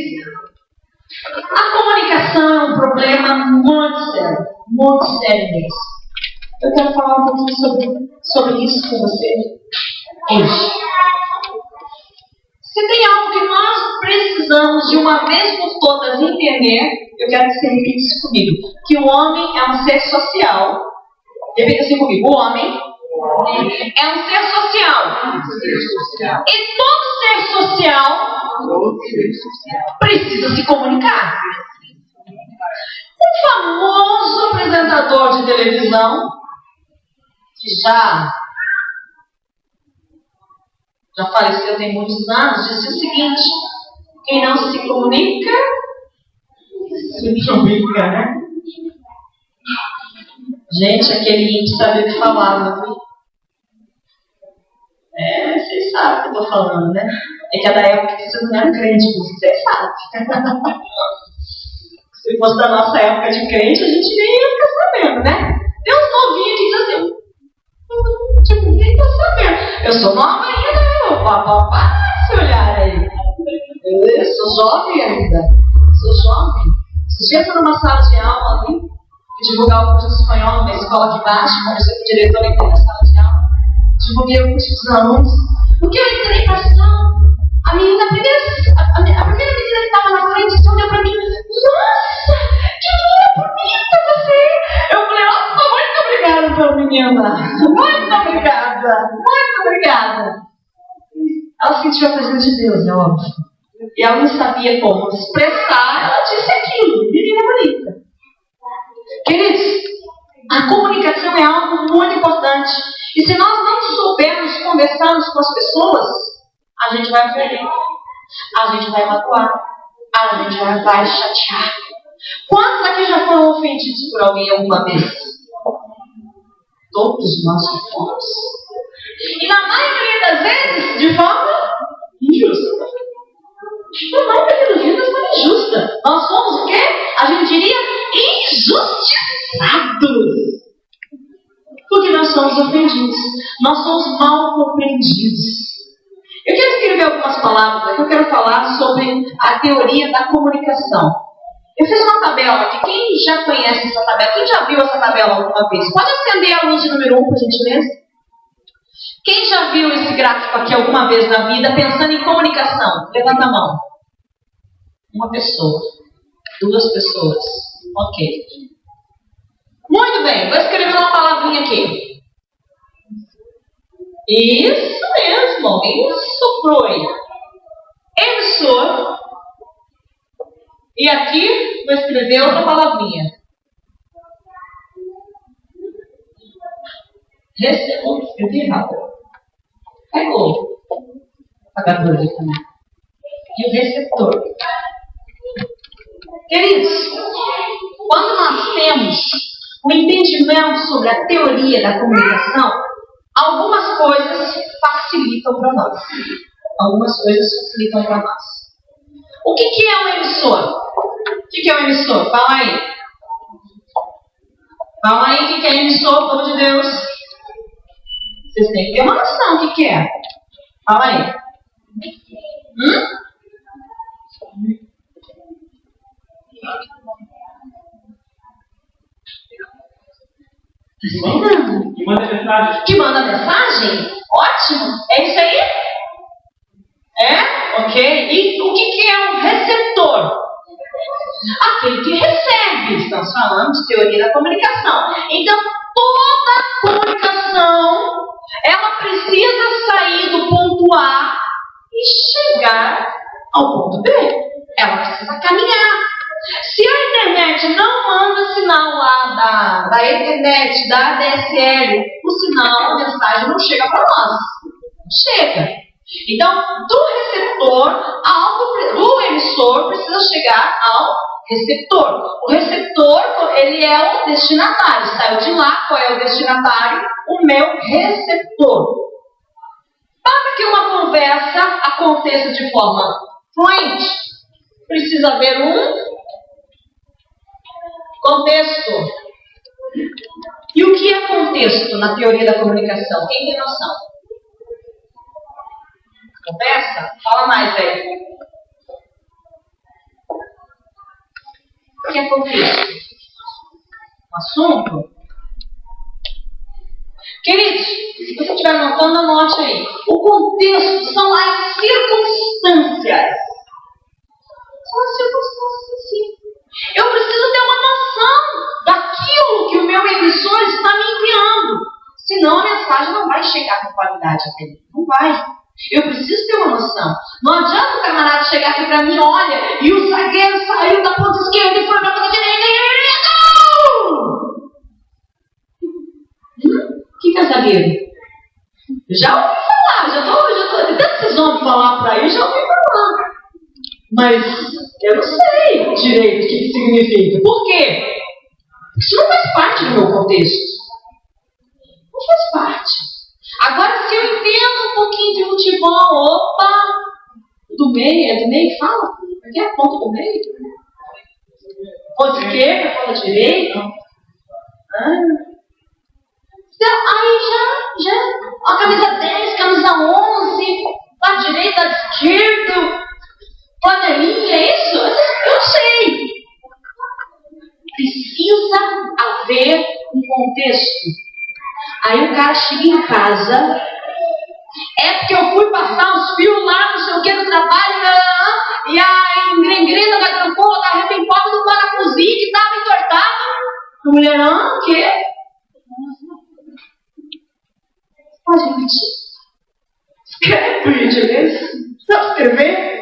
a comunicação é um problema muito sério mesmo. Eu quero falar um pouquinho sobre isso com você hoje. Se tem algo que nós precisamos de uma vez por todas entender, eu quero que você repita isso comigo, que o homem é um ser social. Repita assim comigo, o homem é um ser social. E todo ser social precisa se comunicar. Um famoso apresentador de televisão, que já faleceu tem muitos anos, disse o seguinte: quem não se comunica, se comunica, né? Gente, aquele índio sabia o que falava, viu? Vocês sabem o que eu estou falando, né? É que é da época que você não era crente, vocês sabem. Se fosse da nossa época de crente, a gente nem ia ficar sabendo, né? Tem uns novinhos que dizem assim, tipo, ninguém tá sabendo. Eu sou nova ainda, meu papai, esse olhar aí. Eu sou jovem ainda. Sou jovem. Se você entra numa sala de aula ali, divulgar o curso de espanhol numa escola aqui embaixo, como eu sou diretora aqui na sala de aula, divulguei o curso dos alunos. Porque eu entrei para a sala, a primeira menina que estava na frente olhou para mim, nossa, que menina bonita você! Eu falei, nossa, muito obrigada pela menina. Muito obrigada. Ela sentiu a presença de Deus, é óbvio. E ela não sabia como expressar, ela disse aquilo, menina bonita. Queridos, a comunicação é algo muito importante. E se nós não soubermos conversarmos com as pessoas, a gente vai ofender, a gente vai magoar, a gente vai chatear. Quantos aqui já foram ofendidos por alguém alguma vez? Todos nós já fomos. E na maioria das vezes, de forma injusta. Na maioria das vezes, de forma injusta. Nós somos o quê? A gente diria injustiçados. Porque nós somos ofendidos. Nós somos mal compreendidos. Eu quero escrever algumas palavras aqui. Eu quero falar sobre a teoria da comunicação. Eu fiz uma tabela aqui. Quem já conhece essa tabela? Quem já viu essa tabela alguma vez? Pode acender a luz de número 1, por gentileza? Quem já viu esse gráfico aqui alguma vez na vida pensando em comunicação? Levanta a mão. Uma pessoa. 2 pessoas. Ok. Muito bem. Vou escrever uma palavrinha aqui. Isso mesmo. Isso, Frui. Emissor. E aqui vou escrever outra palavrinha. Receptor. Escrevi errado. Pegou. Apagador ali também. E o receptor. Queridos, quando nós temos o entendimento sobre a teoria da comunicação, algumas coisas facilitam para nós. O que é um emissor? O que é um emissor? Fala aí. O que é emissor, povo de Deus? Vocês têm que ter uma noção do que é. Fala aí. Que manda mensagem? Ótimo. É isso aí? É? Ok. E o que é um Aquele que recebe. Estamos falando de teoria da comunicação. Então, toda comunicação, ela precisa sair do ponto A e chegar ao ponto B. Ela precisa caminhar. Se a internet não manda sinal lá da Ethernet, da ADSL, o sinal, a mensagem não chega para nós. Não chega. Então, do receptor, do emissor, precisa chegar ao receptor. O receptor, ele é o destinatário. Saiu de lá, qual é o destinatário? O meu receptor. Para que uma conversa aconteça de forma fluente, precisa haver um contexto. E o que é contexto na teoria da comunicação? Quem tem noção? Conversa? Fala mais aí. O que é contexto? Um assunto? Queridos, se você estiver anotando, anote aí. O contexto são as circunstâncias. São as circunstâncias em si. Eu preciso ter uma noção daquilo que o meu emissor está me enviando. Senão a mensagem não vai chegar com qualidade até mim. Não vai. Eu preciso ter uma noção. Não adianta o camarada chegar aqui para mim, olha, e o zagueiro saiu da ponta esquerda e foi para a ponta direita. O que é zagueiro? Eu já ouvi falar, já tô tanto vocês vão falar por aí, eu já ouvi falar. Mas eu não sei direito o que significa. Por quê? Porque isso não faz parte do meu contexto. Não faz parte. Agora, se eu entendo um pouquinho de futebol, opa, do meio, é do meio que fala? Aqui é a ponta do meio? Ponta esquerda, ponta direita? Então, aí já, a camisa 10, camisa 11, lado direito, lado esquerdo, flanelinha, é isso? Eu sei. Precisa haver um contexto. Aí o cara chega em casa, é porque eu fui passar os fios lá, não sei o que, no trabalho, e a engrengrena da grampola da arrebentada do parafusinho que estava entortado. A mulher, o quê? Pode repetir? Escreve por gentileza. Sabe escrever?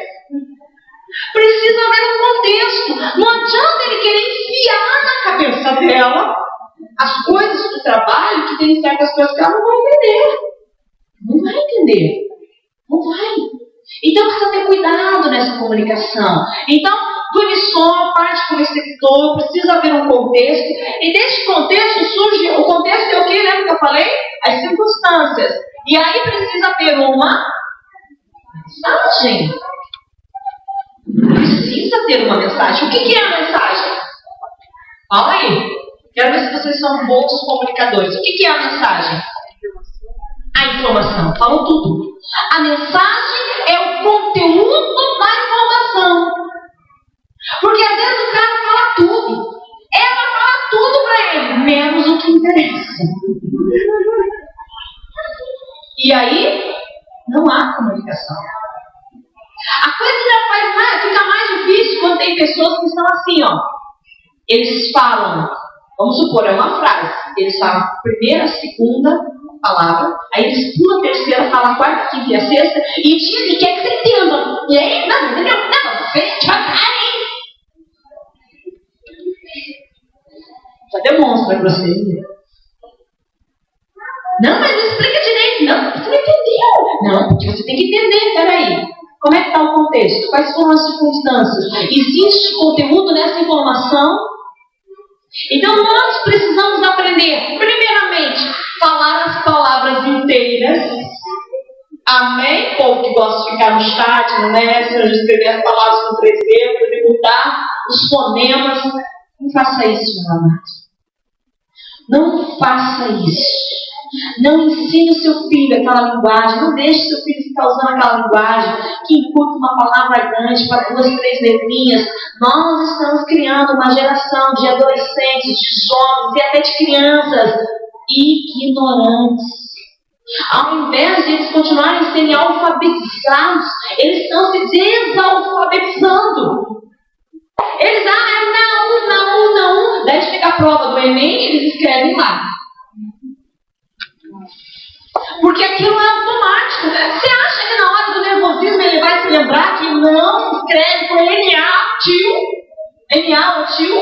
Precisa haver um contexto. Não adianta ele querer enfiar na cabeça dela as coisas do trabalho, que tem certas coisas que ela não vai entender. Não vai entender. Não vai. Então precisa ter cuidado nessa comunicação. Então, do emissor, parte com o receptor, precisa haver um contexto. E desse contexto surge, o contexto é o que? Lembra que eu falei? As circunstâncias. E aí precisa ter uma mensagem. Precisa ter uma mensagem. O que é a mensagem? Fala aí. Quero ver se vocês são bons comunicadores. O que é a mensagem? A informação. Falam tudo. A mensagem é o conteúdo da informação. Porque às vezes o cara fala tudo. Ela fala tudo para ele, menos o que interessa. E aí, não há comunicação. A coisa já fica mais difícil quando tem pessoas que estão assim, ó. Eles falam, vamos supor, é uma frase. Eles falam a primeira, a segunda palavra, aí eles pulam a terceira, falam a quarta, a quinta e a sexta, e dizem que quer que você entenda. E aí, não, entendeu? Não, você devagar, hein? Já demonstra para você. Não, mas me explica direito. Não, você não entendeu. Não, porque você tem que entender, peraí. Como é que está o contexto? Quais foram as circunstâncias? Existe conteúdo nessa informação? Então nós precisamos aprender, primeiramente, falar as palavras inteiras. Amém? Povo que gosta de ficar no chat, no Messenger, de escrever as palavras com 3 letras e mudar os fonemas. Não faça isso, meu amado. Não faça isso. Não ensine o seu filho aquela linguagem. Não deixe seu filho ficar usando aquela linguagem que encurta uma palavra grande para 2, 3 letrinhas. Nós estamos criando uma geração de adolescentes, de jovens e até de crianças ignorantes. Ao invés de eles continuarem sendo alfabetizados, eles estão se desalfabetizando. Eles, não. Daí chega a prova do Enem, eles escrevem lá. Porque aquilo é automático. Você acha que na hora do nervosismo ele vai se lembrar que não escreve com NA, tio? NA ou tio?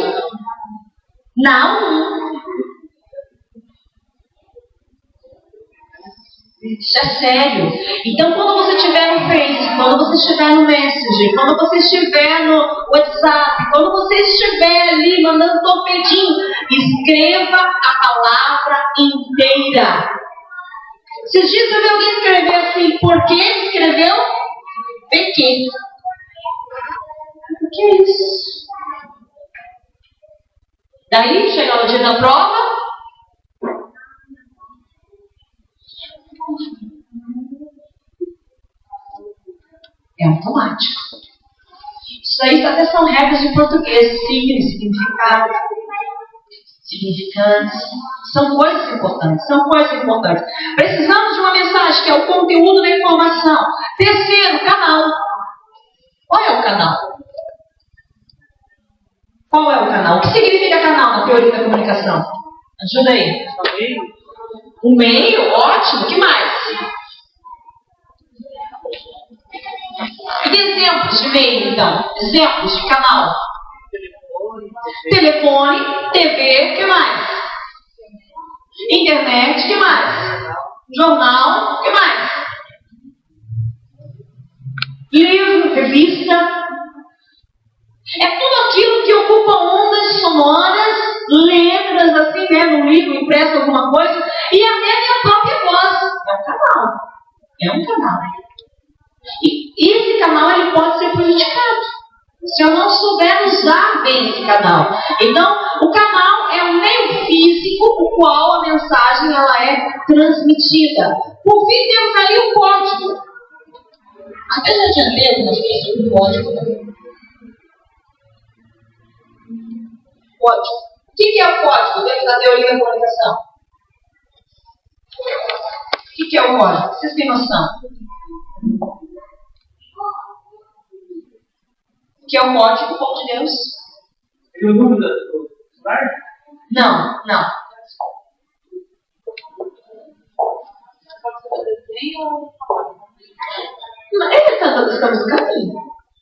Não. Isso é sério. Então, quando você estiver no Face, quando você estiver no Messenger, quando você estiver no WhatsApp, quando você estiver ali mandando torpedinho, escreva a palavra inteira. Esses dias eu vi alguém escrever assim, por que ele escreveu? PQ. O que é isso? Daí, chega no dia da prova, é automático. Isso aí até são regras de português, signo, significado, significantes. São coisas importantes. Precisamos de uma mensagem, que é o conteúdo da informação. Terceiro, canal. Qual é o canal? Qual é o canal? O que significa canal na teoria da comunicação? Ajuda aí. Um meio, ótimo. O que mais? E exemplos de meio, então? Exemplos de canal? Telefone, TV, o que mais? Internet, o que mais? Jornal, o que mais? Livro, revista. É tudo aquilo que ocupa ondas sonoras, letras, assim, né? No livro, impresso alguma coisa, e até minha própria voz. É um canal. E esse canal ele pode ser prejudicado se eu não souber usar bem esse canal. Então, o canal é um meio físico o qual a mensagem ela é transmitida. Por fim, temos ali o código. Até já tinha lido nas coisas sobre o código, né? Código. O que é o código dentro da teoria da comunicação? O que é o código? Vocês têm noção? O que é o código, povo de Deus? Não. Estamos no caminho.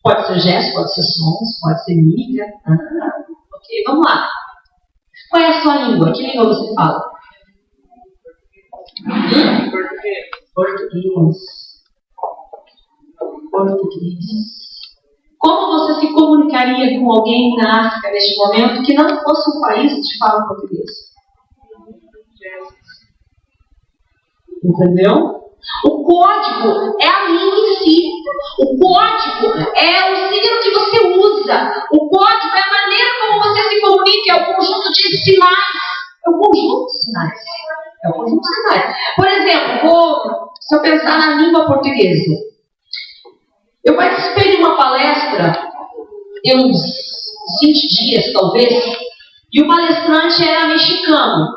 Pode ser gesto, pode ser sons, pode ser mídia. Ok, vamos lá. Qual é a sua língua? Que língua você fala? Português. Como você se comunicaria com alguém na África neste momento que não fosse um país que fala português? Entendeu? O código é a língua em si. O código é o signo que você usa. O código é a maneira como você se comunica. É o conjunto de sinais. Por exemplo, se eu pensar na língua portuguesa. Eu participei de uma palestra, tem uns 20 dias talvez, e o palestrante era mexicano.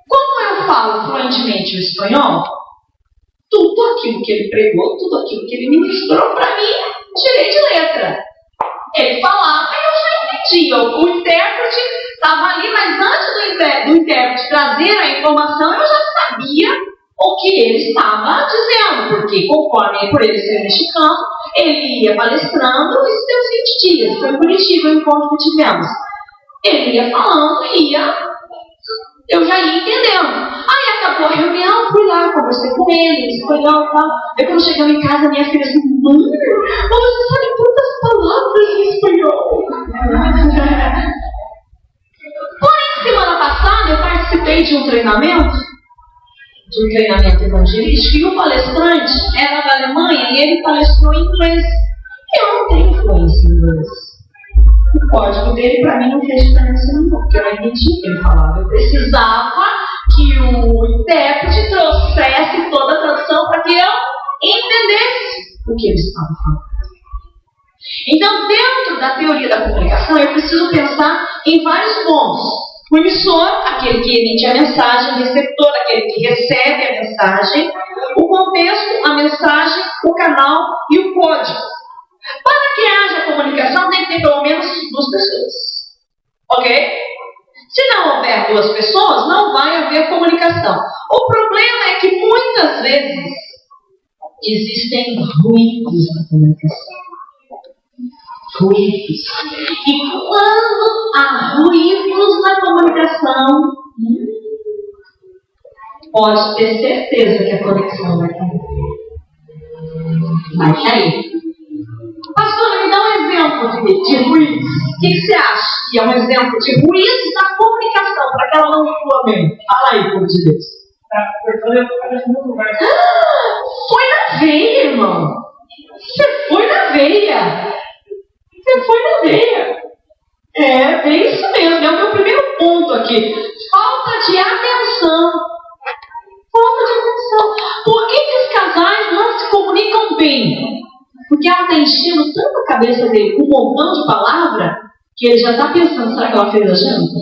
Como eu falo fluentemente o espanhol, tudo aquilo que ele pregou, tudo aquilo que ele ministrou, para mim, tirei de letra. Ele falava e eu já entendia. O intérprete estava ali, mas antes do intérprete trazer a informação, eu já sabia o que ele estava dizendo, porque conforme por ele ser mexicano, ele ia palestrando, isso deu 20 dias, foi em Curitiba o encontro que tivemos. Ele ia falando, eu já ia entendendo. Aí acabou a reunião, fui lá, conversei com ele, em espanhol e tal. Aí quando chegamos em casa, minha filha assim, mãe, você sabe tantas palavras em espanhol. Porém, semana passada eu participei de um treinamento evangelístico, e o palestrante era da Alemanha e ele palestrou em inglês. Eu não tenho influência em inglês. O código dele para mim não fez diferença nenhuma, porque eu não entendi o que ele falava. Eu precisava que o intérprete trouxesse toda a tradução para que eu entendesse o que ele estava falando. Então, dentro da teoria da comunicação, eu preciso pensar em vários pontos. O emissor, aquele que emite a mensagem, o receptor, aquele que recebe a mensagem, o contexto, a mensagem, o canal e o código. Para que haja comunicação, tem que ter pelo menos 2 pessoas. Ok? Se não houver 2 pessoas, não vai haver comunicação. O problema é que muitas vezes existem ruídos na comunicação. Ruídos. E quando há ruídos na comunicação, pode ter certeza que a conexão vai cair. Vai cair. Pastor, me dá um exemplo de ruídos. O que você acha que é um exemplo de ruídos na comunicação, para que ela não flua bem? Fala aí, por Deus. Foi na veia, irmão. Você foi na veia. Você foi na veia. É bem isso mesmo. É o meu primeiro ponto aqui. Falta de atenção. Falta de atenção. Por que os casais não se comunicam bem? Porque ela está enchendo tanto a cabeça dele com um montão de palavra que ele já está pensando, será que ela fez a janta?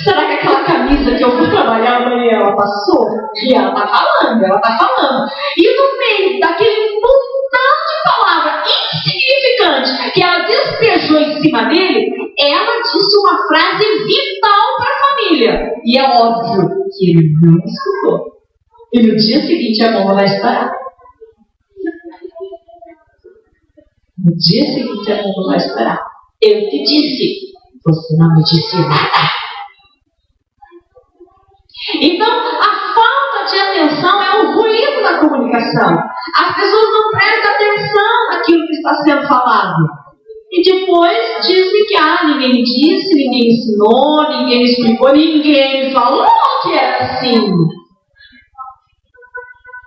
Será que aquela camisa que eu vou trabalhar amanhã ela passou? E ela está falando. E no meio daquele montão de palavra insignificante que ela despejou em cima dele, ela disse uma frase vital para a família. E é óbvio que ele não escutou. E no dia seguinte a bomba vai estourar. No dia seguinte a bomba vai estourar. Eu te disse, você não me disse nada. Então, a falta de atenção é o ruído da comunicação. As pessoas não prestam atenção naquilo que está sendo falado. E depois dizem que ninguém me disse, ninguém me ensinou, ninguém me explicou, ninguém me falou que era assim.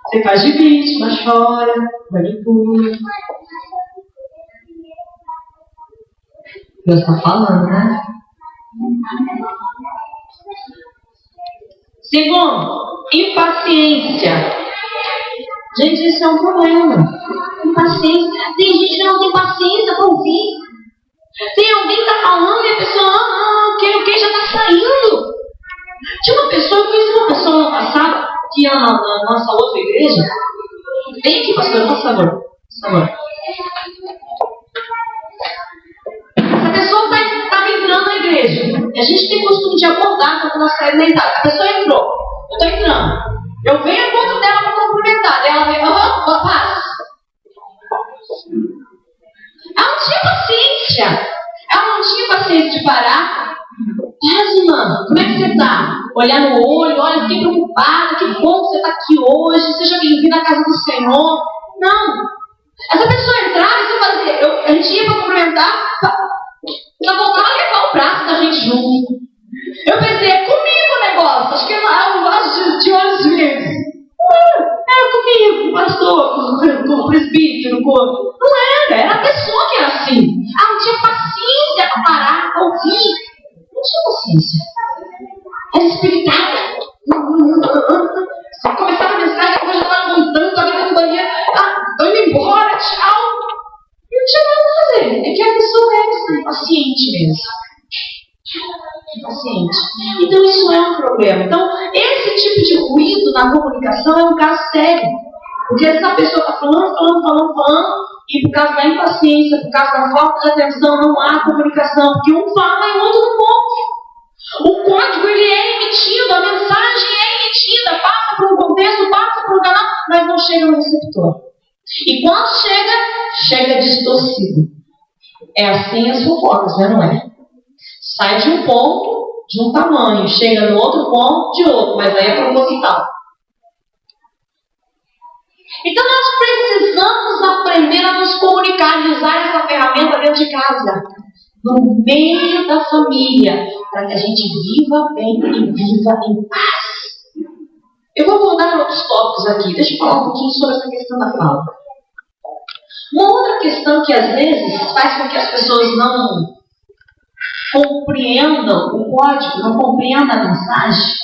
Você faz de vítima, chora, manipula. Deus está falando, né? Segundo, impaciência. Gente, isso é um problema. Impaciência. Tem gente que não tem paciência para ouvir. Tem alguém que está falando e a pessoa, o que já está saindo. Tinha uma pessoa, eu conheci uma pessoa no passado, que ia na nossa outra igreja. Vem aqui, pastor, por favor. Essa pessoa estava entrando na igreja. E a gente tem costume de abordar quando nós saímos da idade. A pessoa entrou. Eu estou entrando. Eu venho ao encontro dela para cumprimentar. Ela vem, paz. Ela não tinha paciência. Ela não tinha paciência de parar. Paz, irmã, como é que você está? Olhar no olho, olha, fiquei preocupada. Que bom que você está aqui hoje. Seja bem-vindo à casa do Senhor. Não. Essa pessoa entrava e você fazia. A gente ia para cumprimentar. Ela voltava a levar o braço da gente junto. Eu pensei, é comigo o negócio. Acho que é um negócio de olhos verdes. Era comigo, pastor, com o presbítero, Não era a pessoa que era assim. Ela não tinha paciência para parar, para ouvir. Não tinha paciência. Era espiritada. Começava a mensagem, depois já estava montando, estava dentro do banheiro. Estou indo embora, tchau. Não tinha nada a fazer. É que a pessoa é assim, paciente mesmo. Paciente. Então isso é um problema. Então, esse tipo de ruído na comunicação é um caso sério. Porque às vezes a pessoa está falando, e por causa da impaciência, por causa da falta de atenção, não há comunicação. Porque um fala e o outro não ouve. O código ele é emitido, a mensagem é emitida, passa por um contexto, passa por um canal, mas não chega no receptor. E quando chega distorcido. É assim as fofocas, né? Não é? Sai de um ponto, de um tamanho, chega no outro ponto, de outro, mas aí é proposital. Então nós precisamos aprender a nos comunicar e usar essa ferramenta dentro de casa, no meio da família, para que a gente viva bem e viva em paz. Eu vou abordar outros tópicos aqui. Deixa eu falar um pouquinho sobre essa questão da fala. Uma outra questão que às vezes faz com que as pessoas não compreendam o código, não compreendam a mensagem,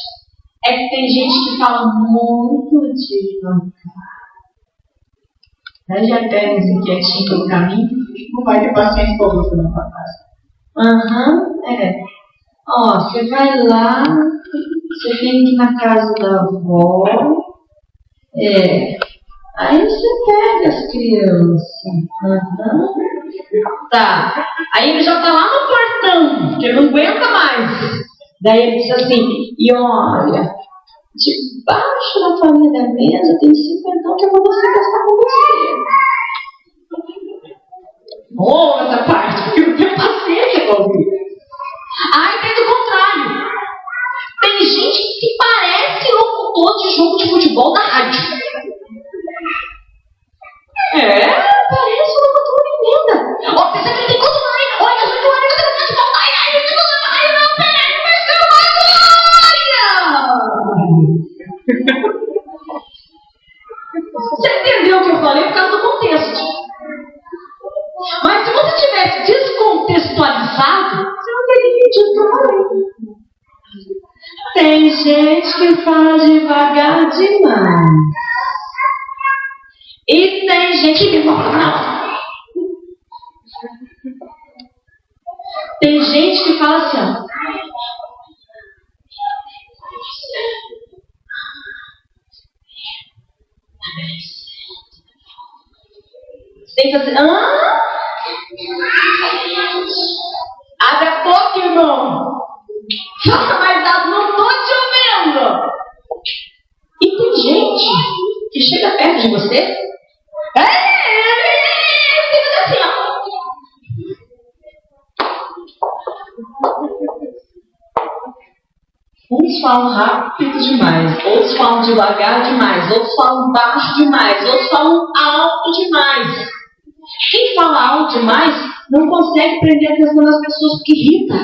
é que tem gente que fala muito devagar. Aí já pega uns inquietinhos pelo caminho, não vai ter paciência para você não passar. Você vai lá, você vem aqui na casa da avó, Aí você pega as crianças. Tá. Aí ele já tá lá no portão, porque ele não aguenta mais. Daí ele diz assim, e olha, debaixo da família da mesa tem 50 que eu vou você gastar com você. Essa parte, porque eu tenho paciência pra ouvir. Aí tem do contrário. Tem gente que parece locutor de jogo de futebol da rádio. Parece locutor de emenda. Ó, você sempre tem quanto mais? Olha, eu sou de futebol. Ai, não, peraí, vai ser uma glória! Você entendeu o que eu falei por causa do contexto. Mas se você tivesse descontextualizado, você não teria entendido o que eu falei. Tem gente que fala devagar demais. E tem gente que fala. Tem gente que fala assim, ó. Tem que fazer. Abre a boca, irmão. Fala mais alto, não tô te ouvindo. E tem gente que chega perto de você. Fica assim, ó. Uns falam rápido demais, outros falam devagar demais, outros falam baixo demais, outros falam alto demais. Quem fala alto demais não consegue prender a atenção das pessoas porque irrita.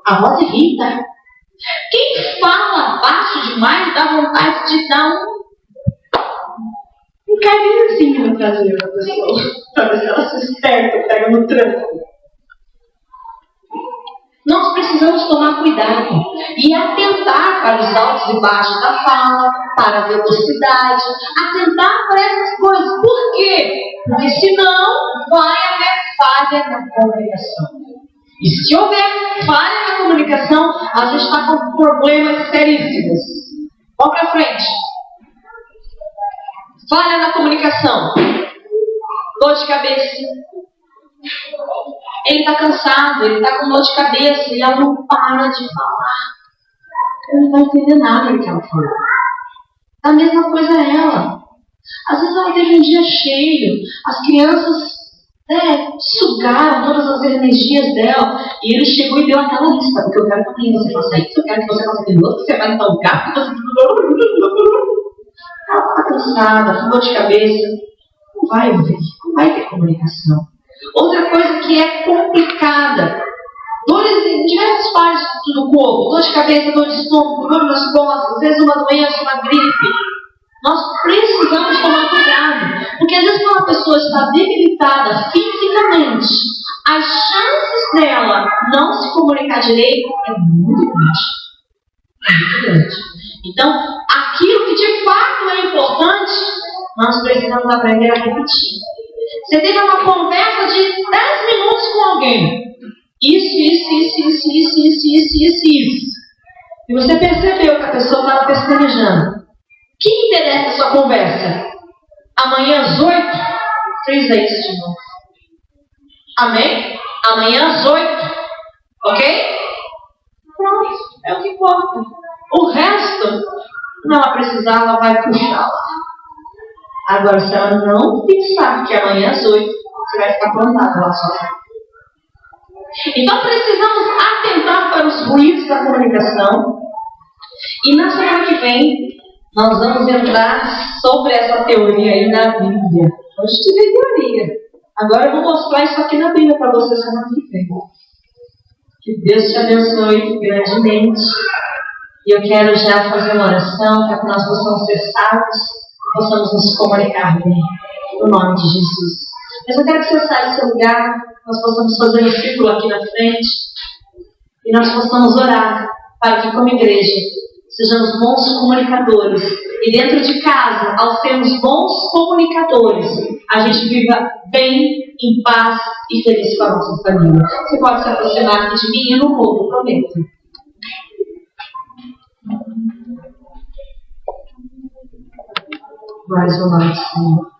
A voz irrita. Quem fala baixo demais dá vontade de dar um carinhozinho no traseiro da pessoa, para ver se ela se esperta, pega no tranco. Nós precisamos tomar cuidado e atentar para os altos e baixos da fala, para a velocidade, atentar para essas coisas. Por quê? Porque senão vai haver falha na comunicação. E se houver falha na comunicação, a gente está com problemas seríssimos. Vamos para frente. Falha na comunicação. Dor de cabeça. Ele está cansado, ele está com dor de cabeça e ela não para de falar. Ele não está entendendo nada do que ela falou. A mesma coisa é ela. Às vezes ela teve um dia cheio, as crianças sugaram todas as energias dela e ele chegou e deu aquela lista, porque eu quero que amanhã você faça isso, eu quero que você faça aquilo outro, que você vai então gato, que você... Ela está cansada, com dor de cabeça, não vai ter comunicação. Outra coisa que é complicada, dores em diversas partes do corpo, dor de cabeça, dor de estômago, dor nas costas, às vezes uma doença, uma gripe. Nós precisamos tomar cuidado, porque às vezes quando a pessoa está debilitada fisicamente, as chances dela não se comunicar direito é muito grande. É muito grande. Então, aquilo que de fato é importante, nós precisamos aprender a repetir. Você teve uma conversa de 10 minutos com alguém. Isso. E você percebeu que a pessoa estava pestanejando. O que interessa a sua conversa? Amanhã às 8, frisa isso de novo. Amém? Amanhã às 8. Ok? Pronto. É o que importa. O resto, não ela precisar, ela vai puxá-la. Agora, se ela não pensar que amanhã às 8, você vai ficar plantada lá sozinha. Então, precisamos atentar para os ruídos da comunicação. E na semana que vem, nós vamos entrar sobre essa teoria aí na Bíblia. Hoje tive teoria. Agora eu vou mostrar isso aqui na Bíblia para vocês semana que vem. Que Deus te abençoe grandemente. E eu quero já fazer uma oração para que nós possamos ser sábios e possamos nos comunicar bem. No nome de Jesus. Mas eu quero que você saia do seu lugar, nós possamos fazer um círculo aqui na frente e nós possamos orar para que, como igreja, sejamos bons comunicadores. E dentro de casa, ao sermos bons comunicadores, a gente viva bem, em paz e feliz com a nossa família. Você pode se aproximar aqui de mim e no mundo, eu prometo. Mais uma vez, Senhor.